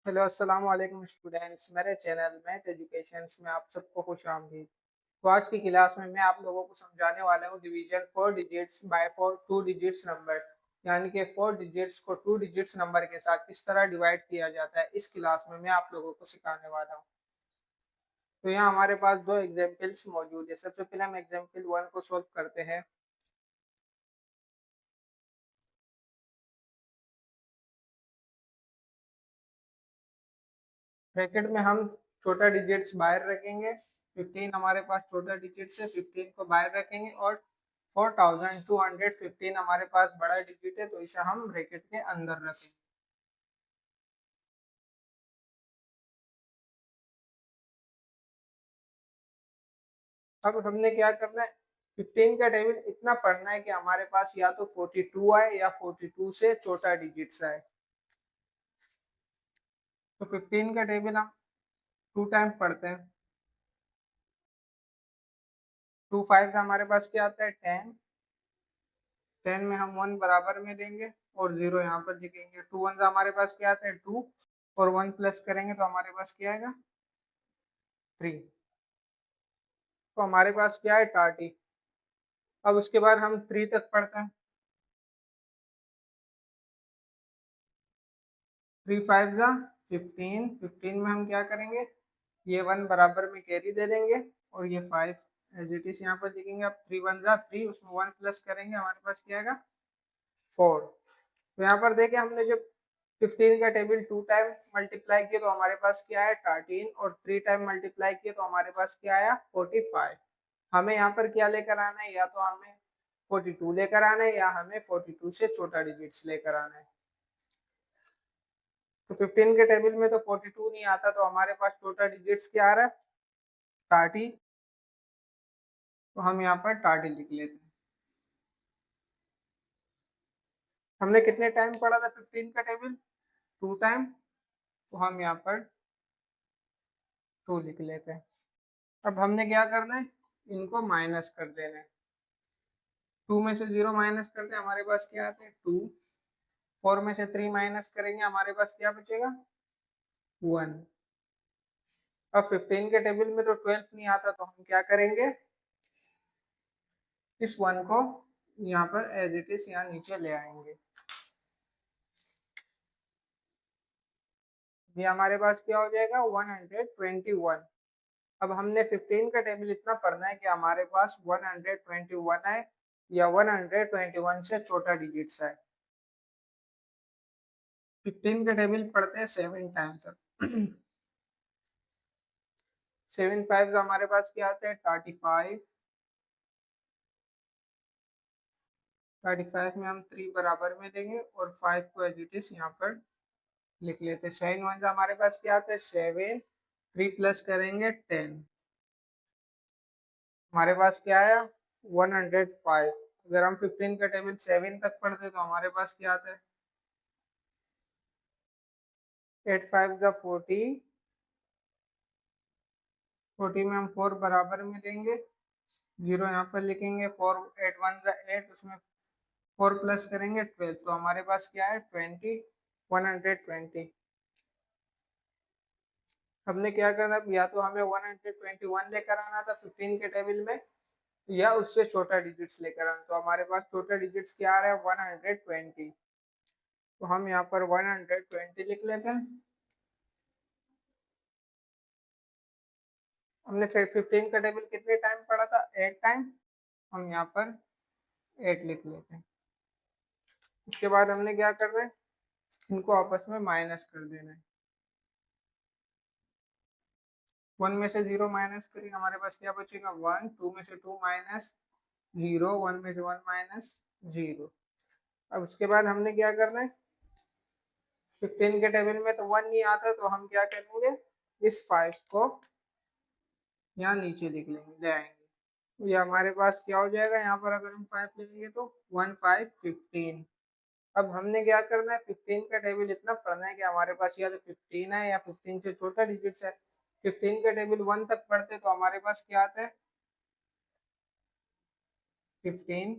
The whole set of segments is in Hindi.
हेलो अस्सलाम वालेकुम स्टूडेंट्स, मेरे चैनल मैथ एजुकेशंस में आप सबको खुश आमदीद। तो आज की क्लास में मैं आप लोगों को समझाने वाला हूँ division four digits by four two digits number, यानी कि फोर डिजिट्स को टू डिजिट्स नंबर के साथ किस तरह डिवाइड किया जाता है। इस क्लास में मैं आप लोगों को सिखाने वाला हूँ। तो यहाँ हमारे पास दो एग्जाम्पल्स मौजूद है। सबसे पहले हम एग्जाम्पल वन को सोल्व करते हैं। ब्रैकेट में हम छोटा डिजिट्स बाहर रखेंगे। 15 हमारे पास छोटा डिजिट है, 15 को बाहर रखेंगे और 4215 हमारे पास बड़ा डिजिट है, तो इसे हम ब्रैकेट के अंदर रखेंगे। अब हमने क्या करना है, 15 का टेबल इतना पढ़ना है कि हमारे पास या तो 42 आए या 42 से छोटा डिजिट्स आए। तो 15 का टेबल हम टू टाइम पढ़ते हैं। 2 5 हमारे पास क्या आता है 10। 10 में हम 1 बराबर में देंगे और 0 यहाँ पर लिखेंगे। 2 1 हमारे पास क्या आता है 2 और 1 प्लस करेंगे तो हमारे पास क्या आएगा 3। तो हमारे पास क्या है 30। अब उसके बाद हम 3 तक पढ़ते हैं। 3 5 जा 15। 15 में हम क्या करेंगे, ये 1 बराबर में कैरी दे देंगे और ये 5 एज इट इज यहाँ पर लिखेंगे। अब 3 1 जा 3, उसमें 1 प्लस करेंगे, हमारे पास क्या आएगा 4। तो यहाँ पर देखें, हमने जब 15 का टेबल 2 टाइम मल्टीप्लाई किया तो हमारे पास क्या है 13 और 3 टाइम मल्टीप्लाई किया तो हमारे पास क्या आया 45। हमें यहाँ पर क्या लेकर आना है, या तो हमें 42 लेकर आना है या हमें 42 से छोटा डिजिट्स लेकर आना है। तो 15 के टेबल में तो 42 नहीं आता, तो हमारे पास छोटा डिजिट्स क्या आ रहा है 30। तो हम यहाँ पर 30 लिख लेते हैं। हमने कितने टाइम पढ़ा था 15 का टेबल, 2 टाइम, तो हम यहाँ पर 2 लिख लेते हैं। अब हमने क्या करना है, इनको माइनस कर देना है। 2 में से 0 माइनस करते हैं, हमारे पास क्या आता है 2। 4 में से 3 माइनस करेंगे, हमारे पास क्या बचेगा 1। अब 15 के टेबल में तो 12 नहीं आता, तो हम क्या करेंगे, इस 1 को यहाँ पर एज इट इज यहाँ नीचे ले आएंगे। ये हमारे पास क्या हो जाएगा 121। अब हमने 15 का टेबल इतना पढ़ना है कि हमारे पास 121 है या 121 से छोटा डिजिट्स है। 15 का टेबल पढ़ते हैं 7 टाइम तक। 7 5 हमारे पास क्या आता है 35। 35 में हम 3 बराबर में देंगे और 5 को एज इट इज यहाँ पर लिख लेते हैं। 7 1 हमारे पास क्या आता है 7। 3 प्लस करेंगे 10, हमारे पास क्या आया 105। अगर हम 15 का टेबल 7 तक पढ़ते तो हमारे पास क्या आता है 8 5 जा 40। 40 में हम 4 बराबर में देंगे, 0 यहाँ पर लिखेंगे। 4 8 1 जा 8, उसमें 4 प्लस करेंगे 12, तो हमारे पास क्या है 20 120। हमने क्या करना, या तो हमें 121 लेकर आना था 15 के टेबल में या उससे छोटा डिजिट्स लेकर आना। तो हमारे पास छोटा डिजिट्स क्या आ रहा है 120। तो हम यहाँ पर 120 लिख लेते हैं। हमने फिर 15 का टेबल कितने टाइम पढ़ा था 8 टाइम, हम यहाँ पर 8 लिख लेते हैं। उसके बाद हमने क्या करना है, इनको आपस में माइनस कर देना है। 1 में से 0 माइनस करेंगे, हमारे पास क्या बचेगा 1। 2 में से 2 माइनस 0, 1 में से 1 माइनस 0। अब उसके बाद हमने क्या करना है, 15 के टेबल में तो 1 नहीं आता, तो हम क्या करेंगे, इस 5 को यहाँ नीचे लिख लेंगे, ले आएंगे। तो ये हमारे पास क्या हो जाएगा, यहाँ पर अगर हम 5 लेंगे तो 1 5 15। अब हमने क्या करना है, 15 का टेबल इतना पढ़ना है कि हमारे पास या तो 15 है या 15 से छोटा डिजिट्स है। 15 का टेबल 1 तक पढ़ते तो हमारे पास क्या आता है 15।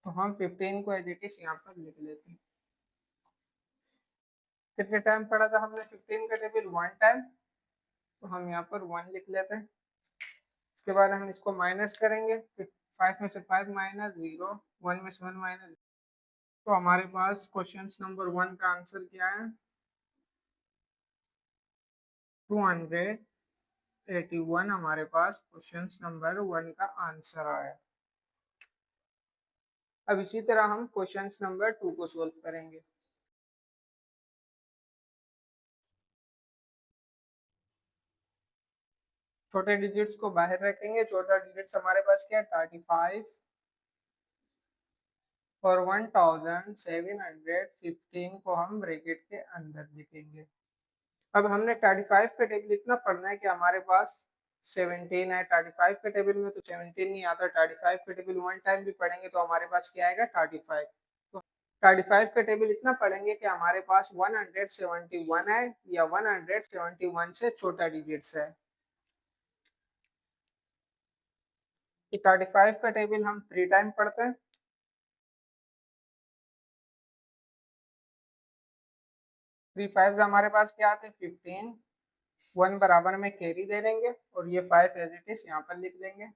तो हम 15 को एज इट इज यहाँ पर लिख लेते हैं। कितने टाइम पढ़ा था हमने 15 का टेबल? 1 टाइम, तो हम यहाँ पर 1 लिख लेते हैं। उसके बाद हम इसको माइनस करेंगे, 5 में से 5 माइनस 0, 1 में से 1 माइनस। तो हमारे पास क्वेश्चन नंबर 1 का आंसर क्या है? 281 हमारे पास क्वेश्चन नंबर 1 का आंसर आया। अब इसी तरह हम क्वेश्चन नंबर 2 को सोल्व करेंगे। छोटे डिजिट्स को बाहर रखेंगे। छोटा डिजिट्स हमारे पास क्या है? 35 और 1715 को हम ब्रैकेट के अंदर लिखेंगे। अब हमने 35 का टेबल इतना पढ़ना है कि हमारे पास 17 है। 35 के टेबल में तो 17 नहीं आता। 35 के टेबल 1 टाइम भी पढ़ेंगे तो हमारे पास क्या आएगा? 35। तो 35 का टेबल इतना पढ़ेंगे कि हमारे पास 171 है या 171 से छोटा डिजिट्स है। 35 का टेबल हम 3 टाइम पढ़ते हैं। 3 5 हमारे पास क्या आते हैं? 15। 1 बराबर में कैरी दे देंगे और ये 5 एज इट इज यहाँ पर लिख देंगे।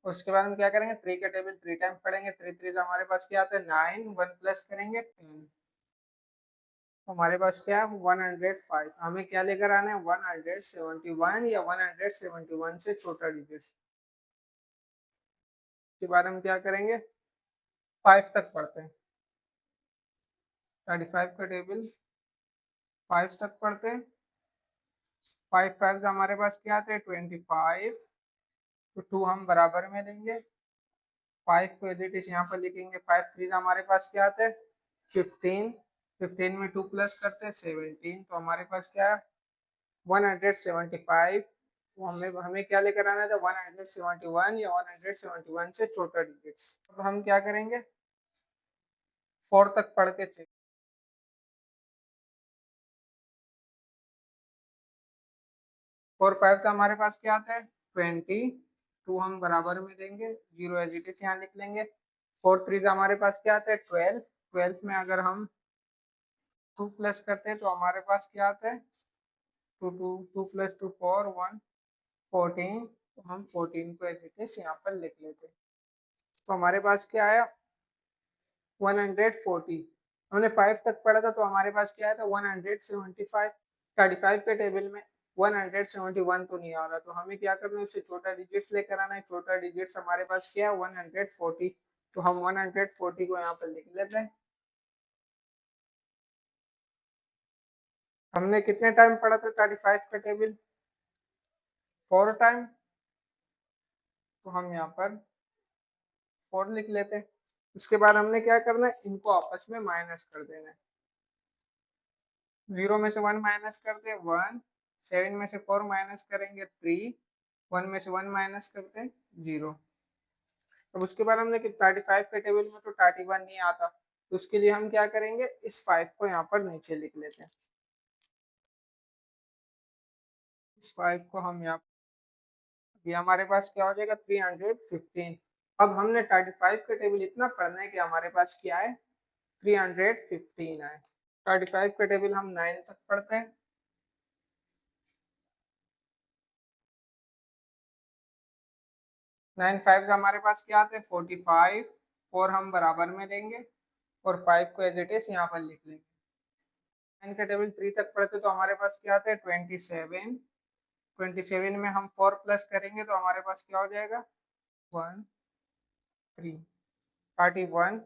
उसके बाद हम क्या करेंगे? 3 का टेबल 3 टाइम पढ़ेंगे। 3 3 हमारे पास क्या आता है? 9। 1 प्लस करेंगे 10। तो हमारे पास क्या है? 105। हमें क्या लेकर आना है? 171 या 171 से छोटा डिजिट। के बाद हम क्या करेंगे? 5 तक पढ़ते हैं। 35 का टेबल 5 तक पढ़ते हैं। 5 5 हमारे पास क्या आते हैं? 25। तो 2 हम बराबर में लेंगे। 5 को एज इट इज यहाँ पर लिखेंगे। 5 3 हमारे पास क्या आते हैं? 15। 15 में 2 प्लस करते हैं 17। तो हमारे पास क्या है? 175। तो हमें हमें क्या लेकर आना था? 171 या 171 से छोटा डिजिट्स। अब हम क्या करेंगे? 4 तक पढ़ के चेक। 4 5 का हमारे पास क्या आता है? 20। 2 हम बराबर में देंगे। 0 एज इट इज यहाँ लिख लेंगे। 4 3 हमारे पास क्या आता है? 12। 12 में अगर हम 2 प्लस करते हैं तो हमारे पास क्या आता है? 2 2 2 प्लस 2 4 1 14। तो हम 14 को एज इट इज यहाँ पर लिख लेते हैं। तो हमारे पास क्या आया? 140। हमने 5 तक पढ़ा था तो हमारे पास क्या आया था? 175। 35 के टेबल में 171 तो नहीं आ रहा, तो हमें क्या करना है? उससे छोटा डिजिट्स लेकर आना है। छोटा डिजिट्स हमारे पास क्या है? 140। तो हम 140 को यहाँ पर लिख लेते हैं। हमने कितने टाइम पढ़ा था 35 का टेबल? 4 टाइम। तो हम यहाँ पर 4 लिख लेते हैं। उसके बाद हमने क्या करना है? इनको आपस में माइनस कर देना है। 0 में से 1 माइनस करते हैं 1। 7 में से 4 माइनस करेंगे 3। 1 में से 1 माइनस करते हैं 0। अब उसके बाद हमने 35 के टेबल में तो 31 नहीं आता, तो उसके लिए हम क्या करेंगे? इस 5 को यहाँ पर नीचे लिख लेते हैं। इस 5 को हम यहाँ, ये हमारे पास क्या हो जाएगा? 315। अब हमने 35 का टेबल इतना पढ़ना है कि हमारे पास क्या है? 315 है। 35 का टेबल हम 9 तक पढ़ते हैं। 9 5 हमारे पास क्या आते हैं? 45। 4 हम बराबर में लेंगे और 5 को एज इट इज यहाँ पर लिख लेंगे। 9 का टेबल 3 तक पढ़ते तो हमारे पास क्या आता है? 27। 27 में हम 4 प्लस करेंगे तो हमारे पास क्या हो जाएगा? 1 3 31।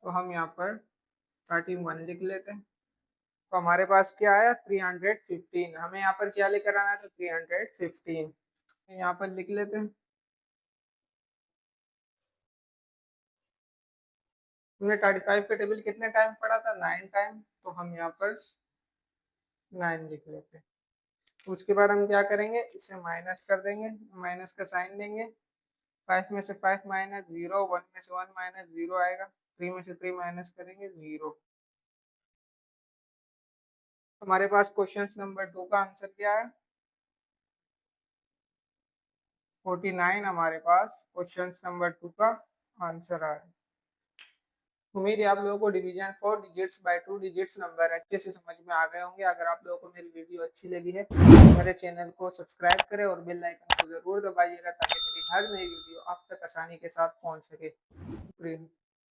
तो हम यहाँ पर 31 लिख लेते हैं। तो हमारे पास क्या आया? 315। हमें यहाँ पर क्या लेकर आना था? 315 यहाँ पर लिख लेते हैं। हमने 35 का टेबल कितने टाइम पढ़ा था? 9 टाइम। तो हम यहाँ पर 9 लिख लेते हैं। उसके बाद हम क्या करेंगे? इसे माइनस कर देंगे, माइनस का साइन देंगे। 5 में से 5 माइनस 0, 1 में से 1 माइनस 0 आएगा। 3 में से 3 माइनस करेंगे 0। हमारे पास क्वेश्चन नंबर 2 का आंसर क्या है? 49 हमारे पास क्वेश्चन नंबर 2 का आंसर है। उम्मीद है आप लोगों को division 4 digits by 2 digits number अच्छे से समझ में आ गए होंगे। अगर आप लोगों को मेरी वीडियो अच्छी लगी है तो मेरे चैनल को सब्सक्राइब करें और बेल आइकन को ज़रूर दबाइएगा ताकि मेरी हर नई वीडियो आप तक आसानी के साथ पहुंच सके। शुक्रिया।